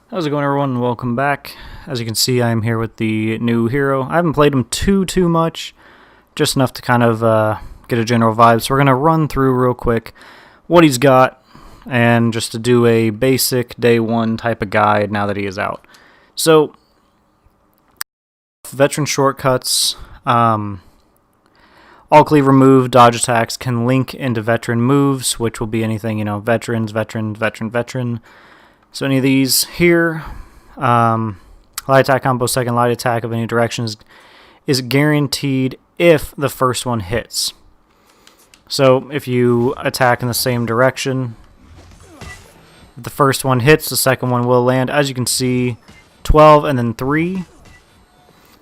How's it going, everyone? Welcome back. As you can see, I'm here with the new hero. I haven't played him too much, just enough to kind of get a general vibe. So we're going to run through real quick what he's got, and just to do a basic day one type of guide now that he is out. So, veteran shortcuts, all cleaver move, dodge attacks can link into veteran moves, which will be anything, veterans, veteran. So any of these here, light attack combo, second light attack of any direction is guaranteed if the first one hits. So if you attack in the same direction, if the first one hits, the second one will land. As you can see, 12 and then 3.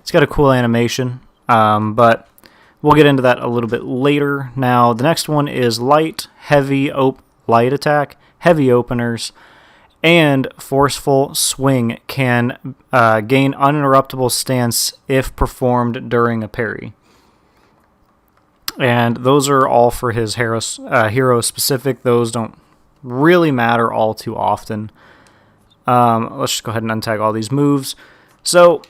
It's got a cool animation, but we'll get into that a little bit later. Now, the next one is light, heavy, light attack, heavy openers, and forceful swing can gain uninterruptible stance if performed during a parry. And those are all for his hero specific. Those don't really matter all too often. Let's just go ahead and untag all these moves. So,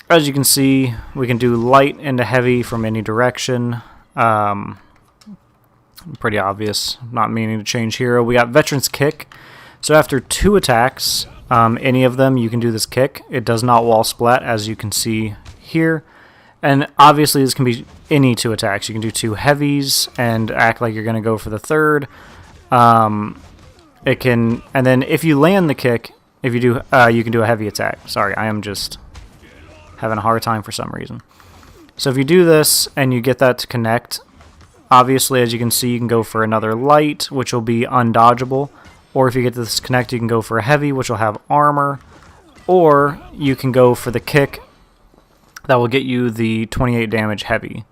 as you can see, we can do light into heavy from any direction. Pretty obvious. Not meaning to change hero. We got Veteran's Kick. So after 2 attacks, any of them, you can do this kick. It does not wall splat, as you can see here. And obviously this can be any 2 attacks. You can do 2 heavies and act like you're going to go for the third. And then if you land the kick, if you do, you can do a heavy attack. Sorry, I am just having a hard time for some reason. So if you do this and you get that to connect, obviously, as you can see, you can go for another light, which will be undodgeable. Or if you get this connect, you can go for a heavy, which will have armor. Or you can go for the kick that will get you the 28 damage heavy.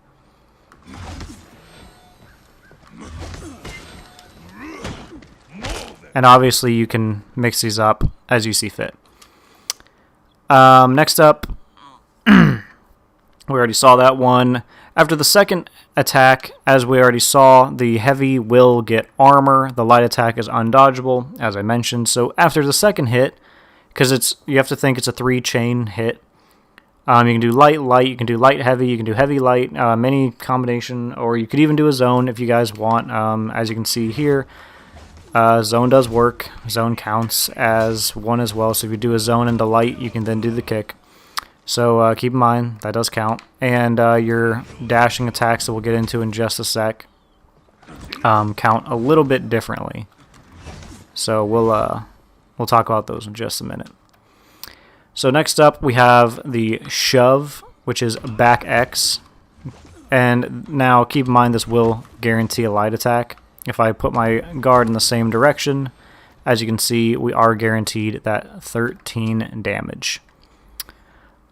And obviously you can mix these up as you see fit. Next up, we already saw that one. After the second attack, as we already saw, the heavy will get armor. The light attack is undodgeable, as I mentioned. So after the second hit, because you have to think it's a 3-chain hit, you can do light, you can do light, heavy, you can do heavy, light, many combination, or you could even do a zone if you guys want. As you can see here, zone does work. Zone counts as one as well. So if you do a zone into light, you can then do the kick. So keep in mind, that does count. And your dashing attacks that we'll get into in just a sec count a little bit differently. So we'll talk about those in just a minute. So next up, we have the shove, which is back X. And now keep in mind, this will guarantee a light attack. If I put my guard in the same direction, as you can see, we are guaranteed that 13 damage.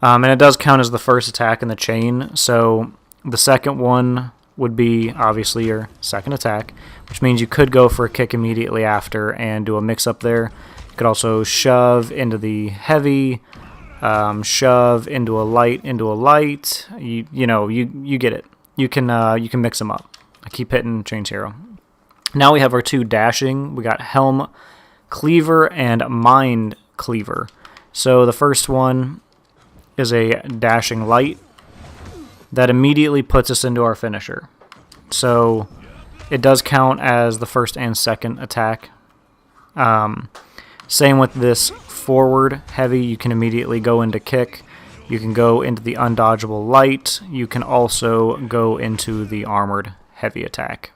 And it does count as the first attack in the chain, so the second one would be obviously your second attack, which means you could go for a kick immediately after and do a mix-up there. You could also shove into the heavy, shove into a light, You get it. You can mix them up. I keep hitting change hero. Now we have our 2 dashing. We got Helm Cleaver and Mind Cleaver. So the first one is a dashing light that immediately puts us into our finisher. So it does count as the first and second attack. Same with this forward heavy. You can immediately go into kick. You can go into the undodgeable light. You can also go into the armored heavy attack.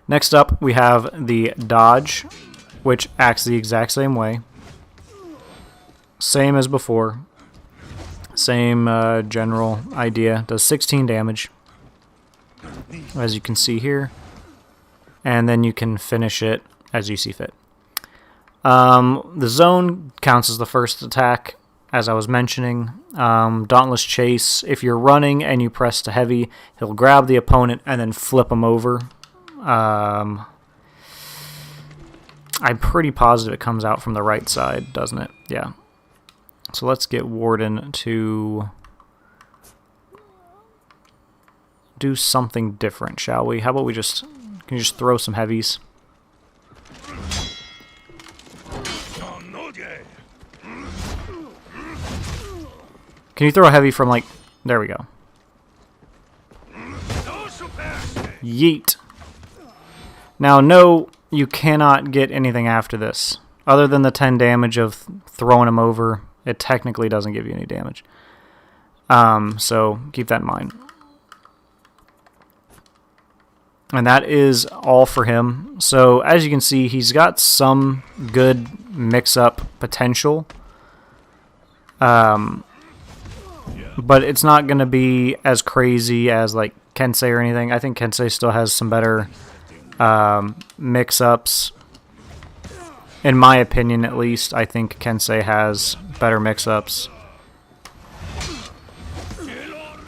Next up, we have the dodge, which acts the exact same way. Same as before. Same general idea. Does 16 damage, as you can see here. And then you can finish it as you see fit. The zone counts as the first attack, as I was mentioning. Dauntless Chase, if you're running and you press to heavy, he'll grab the opponent and then flip him over. I'm pretty positive it comes out from the right side, doesn't it? Yeah. So let's get Warden to do something different, shall we? How about we can you just throw some heavies? Can you throw a heavy from, like... There we go. Yeet. Now, no, you cannot get anything after this. Other than the 10 damage of throwing him over, it technically doesn't give you any damage. So, keep that in mind. And that is all for him. So, as you can see, he's got some good mix-up potential. But it's not going to be as crazy as, like, Kensei or anything. I think Kensei still has some better mix-ups. In my opinion, at least, I think Kensei has better mix-ups.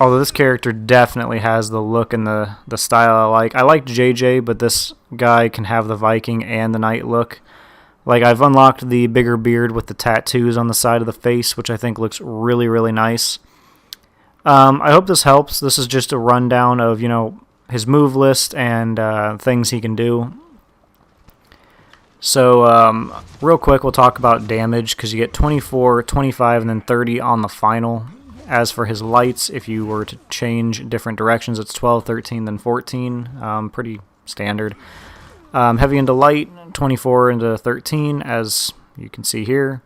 Although this character definitely has the look and the style I like. I like JJ, but this guy can have the Viking and the Knight look. Like, I've unlocked the bigger beard with the tattoos on the side of the face, which I think looks really, really nice. I hope this helps. This is just a rundown of, you know, his move list and things he can do. So, real quick, we'll talk about damage, because you get 24, 25, and then 30 on the final. As for his lights, if you were to change different directions, it's 12, 13, then 14. Pretty standard. Heavy into light, 24 into 13, as you can see here.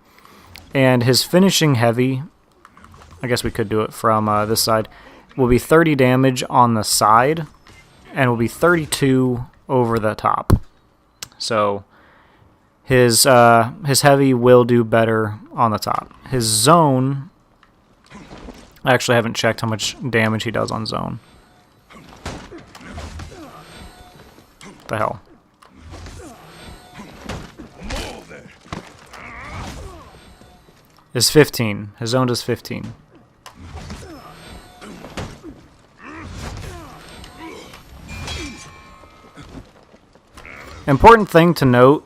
And his finishing heavy, I guess we could do it from this side, will be 30 damage on the side, and will be 32 over the top. So... His heavy will do better on the top. His zone, I actually haven't checked how much damage he does on zone. What the hell? Is 15. His zone does 15. Important thing to note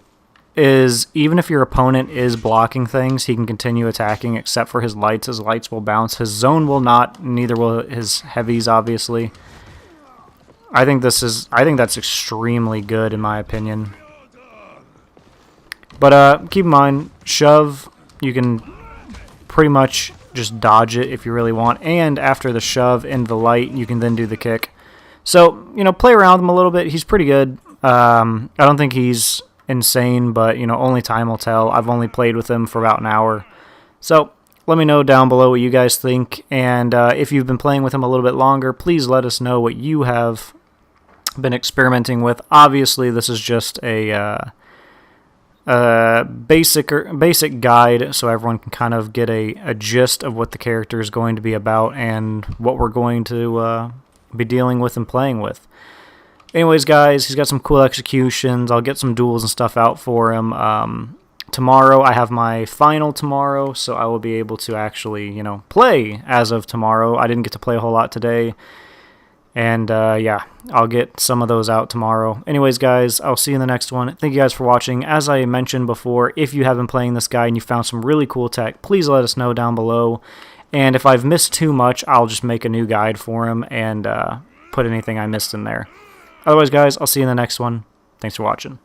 is even if your opponent is blocking things, he can continue attacking except for his lights. His lights will bounce. His zone will not, neither will his heavies, obviously. I think that's extremely good in my opinion. But keep in mind, shove, you can pretty much just dodge it if you really want, and after the shove in the light, you can then do the kick. So, you know, play around with him a little bit. He's pretty good. I don't think he's insane, but you know, only time will tell. I've only played with him for about an hour, so let me know down below what you guys think, and if you've been playing with him a little bit longer, please let us know what you have been experimenting with. Obviously, this is just a basic guide, so everyone can kind of get a gist of what the character is going to be about and what we're going to be dealing with and playing with. Anyways, guys, he's got some cool executions. I'll get some duels and stuff out for him. Tomorrow, I have my final tomorrow, so I will be able to actually, you know, play as of tomorrow. I didn't get to play a whole lot today. And, yeah, I'll get some of those out tomorrow. Anyways, guys, I'll see you in the next one. Thank you guys for watching. As I mentioned before, if you have been playing this guy and you found some really cool tech, please let us know down below. And if I've missed too much, I'll just make a new guide for him and put anything I missed in there. Otherwise, guys, I'll see you in the next one. Thanks for watching.